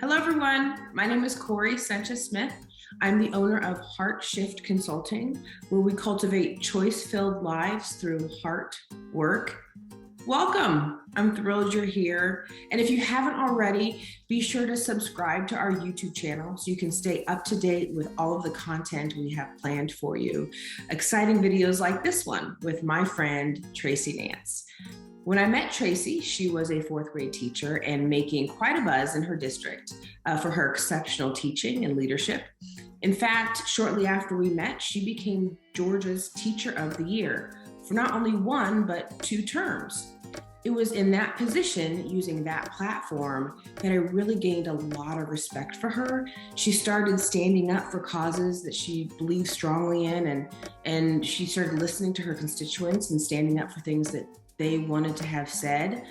Hello, everyone. My name is Corey Sanchez-Smith. I'm the owner of Heart Shift Consulting, where we cultivate choice-filled lives through heart work. Welcome. I'm thrilled you're here. And if you haven't already, be sure to subscribe to our YouTube channel so you can stay up to date with all of the content we have planned for you. Exciting videos like this one with my friend, Tracey Nance. When I met Tracey, she was a fourth grade teacher and making quite a buzz in her district for her exceptional teaching and leadership. In fact, shortly after we met, she became Georgia's Teacher of the Year for not only one, but 2 terms. It was in that position, using that platform, that I really gained a lot of respect for her. She started standing up for causes that she believed strongly in, and she started listening to her constituents and standing up for things that they wanted to have said.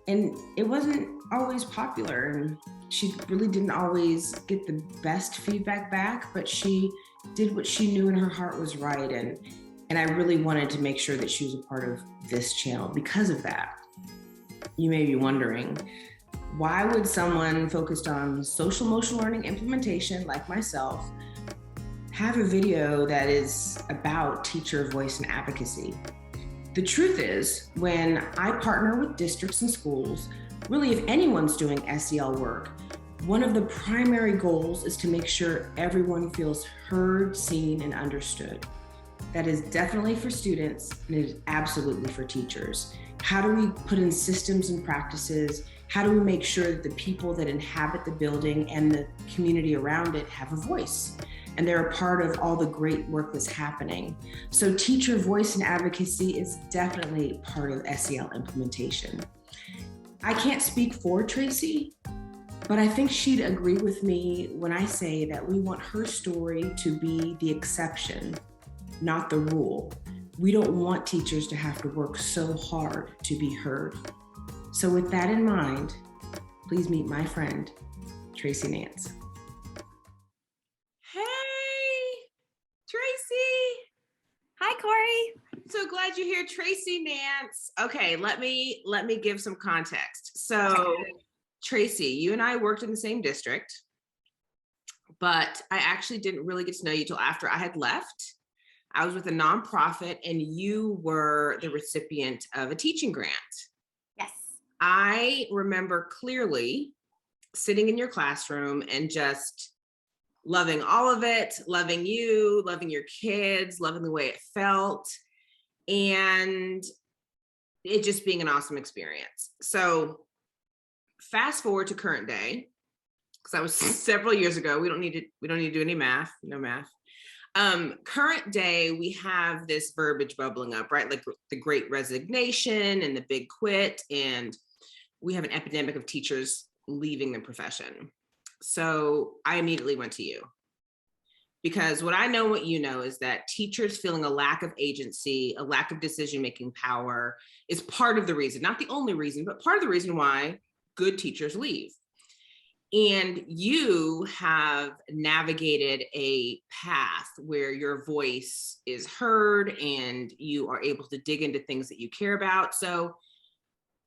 And it wasn't always popular, and she really didn't always get the best feedback back, but she did what she knew in her heart was right. And I really wanted to make sure that she was a part of this channel because of that. You may be wondering, why would someone focused on social emotional learning implementation like myself have a video that is about teacher voice and advocacy? The truth is, when I partner with districts and schools, really if anyone's doing SEL work, one of the primary goals is to make sure everyone feels heard, seen, and understood. That is definitely for students, and it is absolutely for teachers. How do we put in systems and practices? How do we make sure that the people that inhabit the building and the community around it have a voice? And they're a part of all the great work that's happening. So teacher voice and advocacy is definitely part of SEL implementation. I can't speak for Tracey, but I think she'd agree with me when I say that we want her story to be the exception, not the rule. We don't want teachers to have to work so hard to be heard. So with that in mind, please meet my friend, Tracey Nance. Tracey. Hi, Corey. So glad you're here, Tracey Nance. Okay, let me give some context. So, Tracey, you and I worked in the same district, but I actually didn't really get to know you till after I had left. I was with a nonprofit, and you were the recipient of a teaching grant. Yes. I remember clearly sitting in your classroom and just loving all of it, loving you, loving your kids, loving the way it felt, and it just being an awesome experience. So fast forward to current day, because that was several years ago. We don't need to do any math, no math. Current day, we have this verbiage bubbling up, right? Like the Great Resignation and the Big Quit, and we have an epidemic of teachers leaving the profession. So I immediately went to you, because what I know, what you know, is that teachers feeling a lack of agency, a lack of decision-making power is part of the reason, not the only reason, but part of the reason why good teachers leave. And you have navigated a path where your voice is heard and you are able to dig into things that you care about. So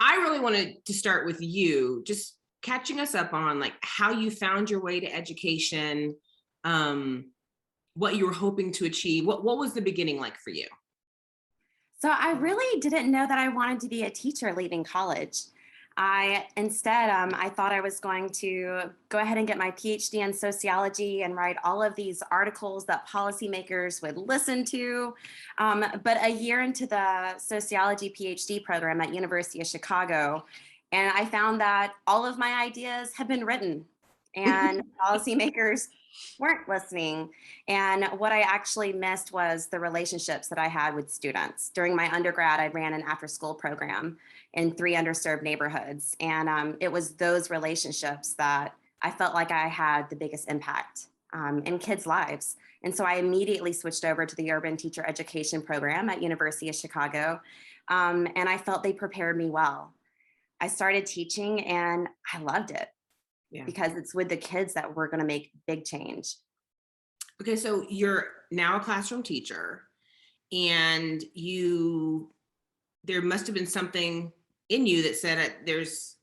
I really wanted to start with you, just catching us up on like how you found your way to education, what you were hoping to achieve. What was the beginning like for you? So I really didn't know that I wanted to be a teacher leaving college. Instead, I thought I was going to go ahead and get my PhD in sociology and write all of these articles that policymakers would listen to. But a year into the sociology PhD program at University of Chicago, and I found that all of my ideas had been written and policymakers weren't listening. And what I actually missed was the relationships that I had with students. During my undergrad, I ran an after-school program in 3 underserved neighborhoods. And it was those relationships that I felt like I had the biggest impact in kids' lives. And so I immediately switched over to the urban teacher education program at University of Chicago. And I felt they prepared me well. I started teaching and I loved it. Yeah. Because it's with the kids that we're going to make big change. Okay, so you're now a classroom teacher, and there must have been something in you that said there's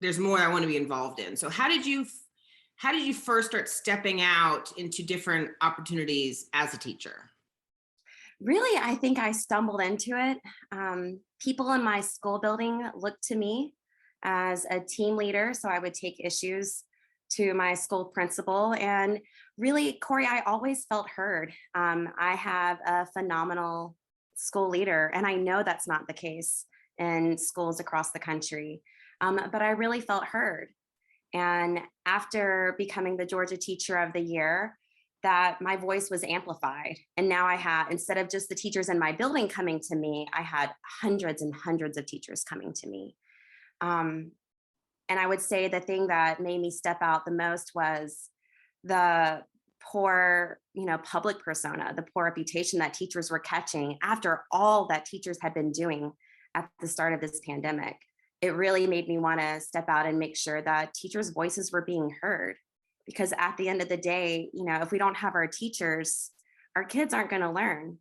there's more I want to be involved in. So how did you first start stepping out into different opportunities as a teacher? Really, I think I stumbled into it. People in my school building looked to me as a team leader, so I would take issues to my school principal. And really, Corey, I always felt heard. I have a phenomenal school leader, and I know that's not the case in schools across the country. But I really felt heard. And after becoming the Georgia Teacher of the Year, that my voice was amplified. And now I had, instead of just the teachers in my building coming to me, I had hundreds and hundreds of teachers coming to me. Um, and I would say the thing that made me step out the most was the poor, public persona, the poor reputation that teachers were catching after all that teachers had been doing at the start of this pandemic. It really made me want to step out and make sure that teachers' voices were being heard. Because at the end of the day, if we don't have our teachers, our kids aren't going to learn.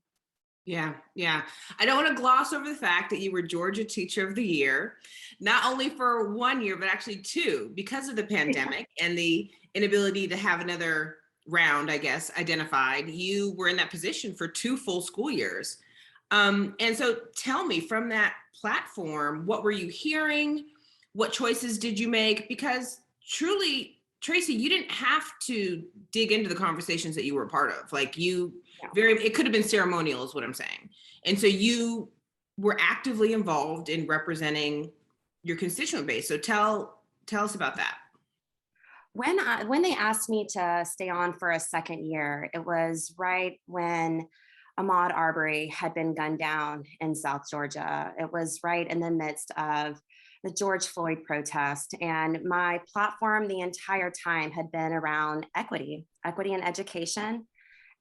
Yeah, yeah. I don't want to gloss over the fact that you were Georgia Teacher of the Year, not only for 1 year, but actually two, because of the pandemic and the inability to have another round, I guess, identified. You were in that position for 2 full school years. And so tell me, from that platform, what were you hearing? What choices did you make? Because truly, Tracey, you didn't have to dig into the conversations that you were a part of. Like it could have been ceremonial is what I'm saying. And so you were actively involved in representing your constituent base. So tell us about that. When they asked me to stay on for a second year, it was right when Ahmaud Arbery had been gunned down in South Georgia. It was right in the midst of the George Floyd protest. And my platform the entire time had been around equity in education,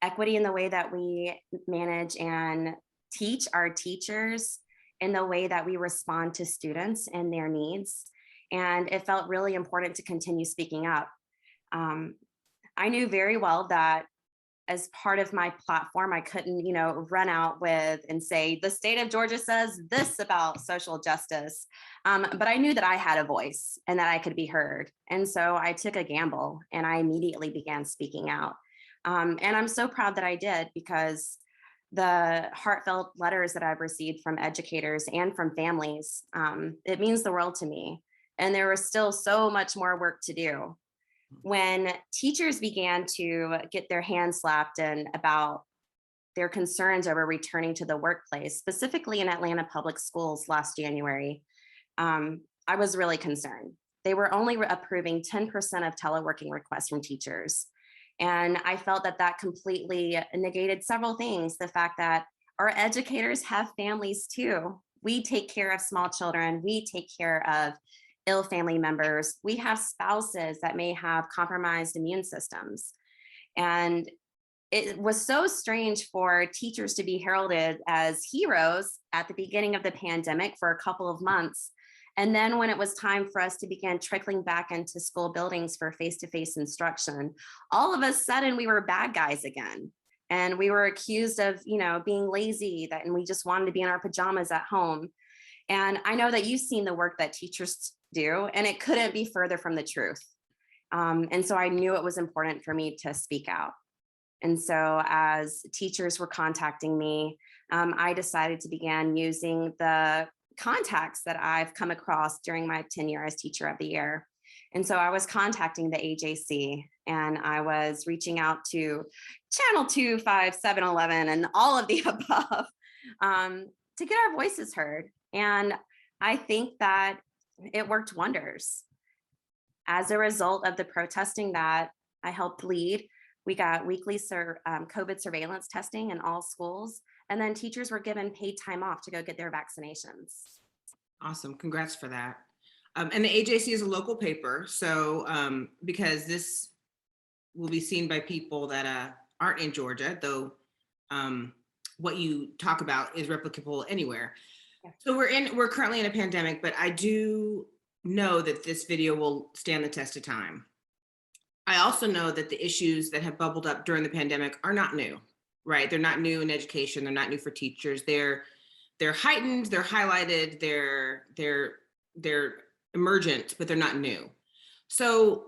equity in the way that we manage and teach our teachers, in the way that we respond to students and their needs. And it felt really important to continue speaking up. I knew very well that as part of my platform, I couldn't, run out with and say, the state of Georgia says this about social justice. But I knew that I had a voice and that I could be heard. And so I took a gamble and I immediately began speaking out. And I'm so proud that I did, because the heartfelt letters that I've received from educators and from families, it means the world to me. And there was still so much more work to do. When teachers began to get their hands slapped and about their concerns over returning to the workplace, specifically in Atlanta public schools last January, I was really concerned. They were only approving 10% of teleworking requests from teachers. And I felt that that completely negated several things. The fact that our educators have families too. We take care of small children. We take care of ill family members. We have spouses that may have compromised immune systems. And it was so strange for teachers to be heralded as heroes at the beginning of the pandemic for a couple of months. And then when it was time for us to begin trickling back into school buildings for face-to-face instruction, all of a sudden we were bad guys again. And we were accused of, being lazy, and we just wanted to be in our pajamas at home. And I know that you've seen the work that teachers do, and it couldn't be further from the truth. And so I knew it was important for me to speak out. And so as teachers were contacting me, I decided to begin using the contacts that I've come across during my tenure as Teacher of the Year. And so I was contacting the AJC, and I was reaching out to Channel 2, 5, 7, 11, and all of the above to get our voices heard. And I think that it worked wonders. As a result of the protesting that I helped lead, we got weekly COVID surveillance testing in all schools, and then teachers were given paid time off to go get their vaccinations. Awesome. Congrats for that. And the AJC is a local paper. So because this will be seen by people that aren't in Georgia, though what you talk about is replicable anywhere. Yeah. So we're currently in a pandemic, but I do know that this video will stand the test of time. I also know that the issues that have bubbled up during the pandemic are not new, right? They're not new in education. They're not new for teachers. They're heightened, they're highlighted, they're emergent, but they're not new. So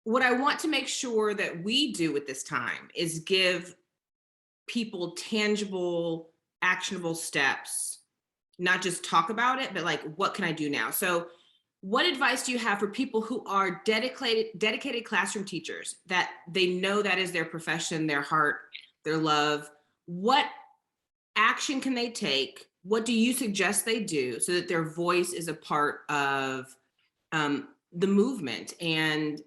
what I want to make sure that we do at this time is give people tangible, actionable steps, not just talk about it, but like, what can I do now? So what advice do you have for people who are dedicated classroom teachers that they know that is their profession, their heart, their love? What action can they take? What do you suggest they do so that their voice is a part of the movement and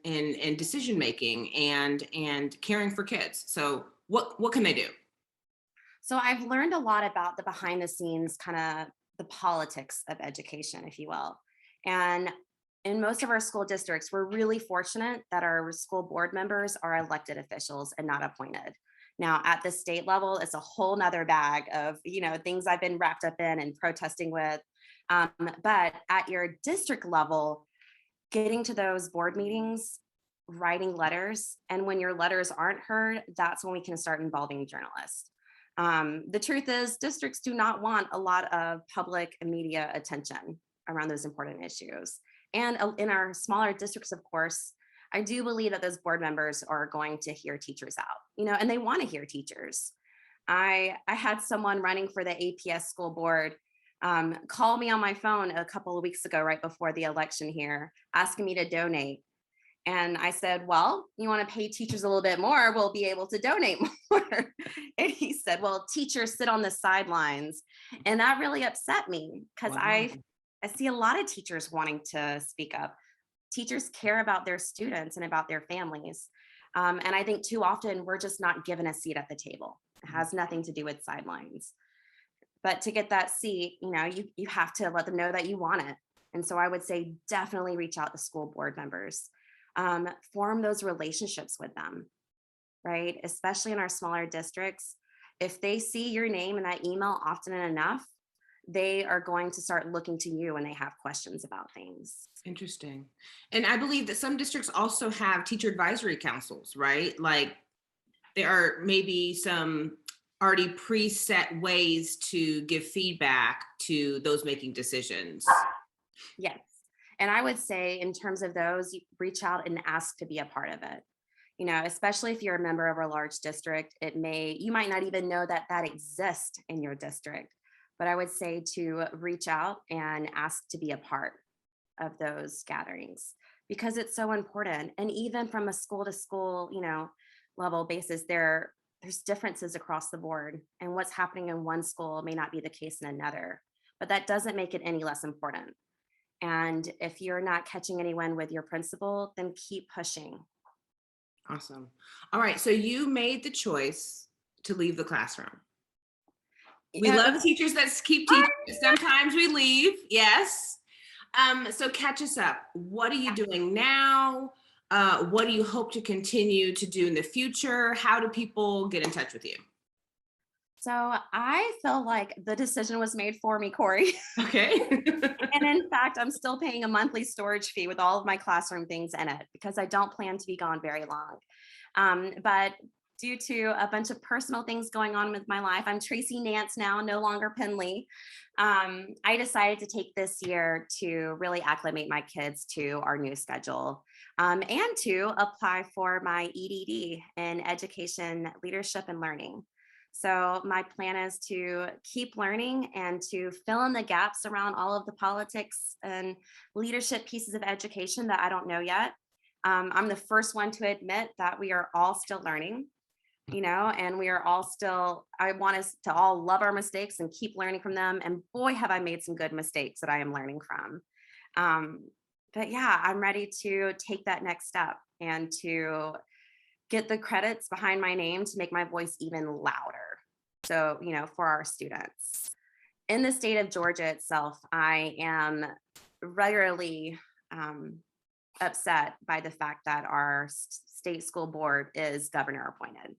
decision making and caring for kids? So what can they do? So I've learned a lot about the behind the scenes, kind of the politics of education, if you will. And in most of our school districts, we're really fortunate that our school board members are elected officials and not appointed. Now, at the state level, it's a whole nother bag of, things I've been wrapped up in and protesting with. Um, but at your district level, getting to those board meetings, writing letters, and when your letters aren't heard, that's when we can start involving journalists. The truth is, districts do not want a lot of public and media attention around those important issues. And in our smaller districts, of course, I do believe that those board members are going to hear teachers out, and they want to hear teachers. I had someone running for the APS school board call me on my phone a couple of weeks ago, right before the election here, asking me to donate. And I said, well, you want to pay teachers a little bit more, we'll be able to donate more. And he said, well, teachers sit on the sidelines. And that really upset me because Wow. I see a lot of teachers wanting to speak up. Teachers care about their students and about their families. And I think too often we're just not given a seat at the table. It has nothing to do with sidelines. But to get that seat, you have to let them know that you want it. And so I would say definitely reach out to school board members, form those relationships with them, right? Especially in our smaller districts. If they see your name in that email often enough, they are going to start looking to you when they have questions about things. Interesting. And I believe that some districts also have teacher advisory councils, right? Like there are maybe some already preset ways to give feedback to those making decisions. Yes. And I would say, in terms of those, you reach out and ask to be a part of it. Especially if you're a member of a large district, you might not even know that that exists in your district. But I would say to reach out and ask to be a part of those gatherings because it's so important. And even from a school to school, level basis, there's differences across the board. And what's happening in one school may not be the case in another. But that doesn't make it any less important. And if you're not catching anyone with your principal, then keep pushing. Awesome. All right. So you made the choice to leave the classroom. We Yeah. love teachers that keep teaching. Sometimes we leave. Yes. So catch us up. What are you doing now? What do you hope to continue to do in the future? How do people get in touch with you? So I feel like the decision was made for me, Corey. Okay. And in fact, I'm still paying a monthly storage fee with all of my classroom things in it because I don't plan to be gone very long. But due to a bunch of personal things going on with my life, I'm Tracey Nance now, no longer Penley. I decided to take this year to really acclimate my kids to our new schedule and to apply for my EDD in education, leadership, and learning. So my plan is to keep learning and to fill in the gaps around all of the politics and leadership pieces of education that I don't know yet. I'm the first one to admit that we are all still learning, and we are all still, I want us to all love our mistakes and keep learning from them. And boy, have I made some good mistakes that I am learning from. But yeah, I'm ready to take that next step and to get the credits behind my name to make my voice even louder. So, for our students. In the state of Georgia itself, I am regularly upset by the fact that our state school board is governor appointed.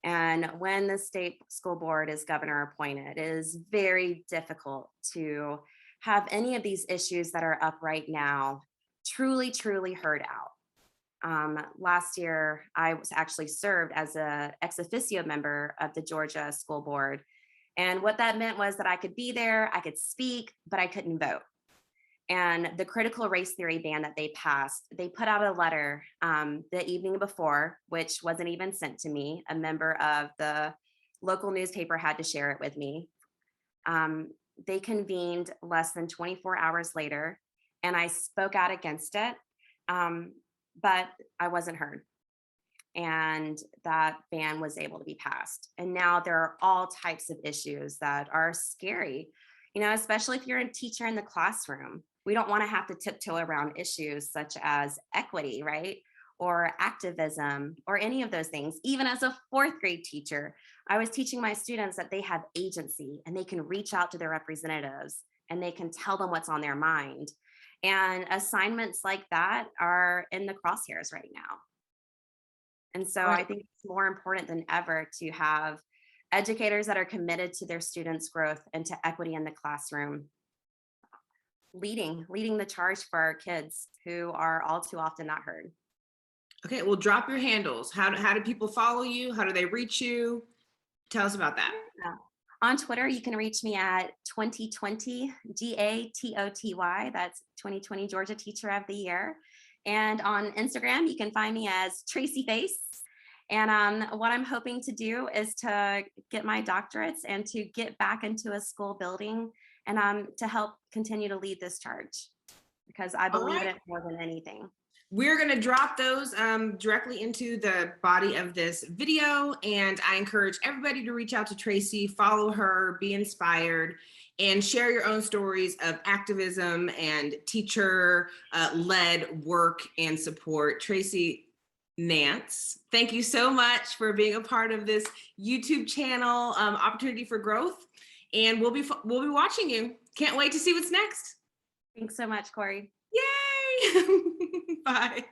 And when the state school board is governor appointed, it is very difficult to have any of these issues that are up right now truly heard out. Last year, I was actually served as a ex officio member of the Georgia School Board. And what that meant was that I could be there, I could speak, but I couldn't vote. And the critical race theory ban that they passed, they put out a letter the evening before, which wasn't even sent to me. A member of the local newspaper had to share it with me. They convened less than 24 hours later, and I spoke out against it, but I wasn't heard. And that ban was able to be passed. And now there are all types of issues that are scary, especially if you're a teacher in the classroom. We don't want to have to tiptoe around issues such as equity, right? Or activism, or any of those things. Even as a fourth grade teacher, I was teaching my students that they have agency and they can reach out to their representatives and they can tell them what's on their mind. And assignments like that are in the crosshairs right now. And so I Right. think it's more important than ever to have educators that are committed to their students' growth and to equity in the classroom, leading the charge for our kids who are all too often not heard. Okay, well, drop your handles. How do people follow you? How do they reach you? Tell us about that. Yeah. On Twitter, you can reach me at 2020 GATOTY. That's 2020 Georgia Teacher of the Year. And on Instagram, you can find me as Tracy Face. And what I'm hoping to do is to get my doctorates and to get back into a school building and to help continue to lead this charge because I All believe in right. it more than anything. We're going to drop those directly into the body of this video. And I encourage everybody to reach out to Tracey, follow her, be inspired, and share your own stories of activism and teacher led work and support. Tracey Nance, thank you so much for being a part of this YouTube channel, Opportunity for Growth. And we'll be watching you. Can't wait to see what's next. Thanks so much, Corey. Yay! Bye.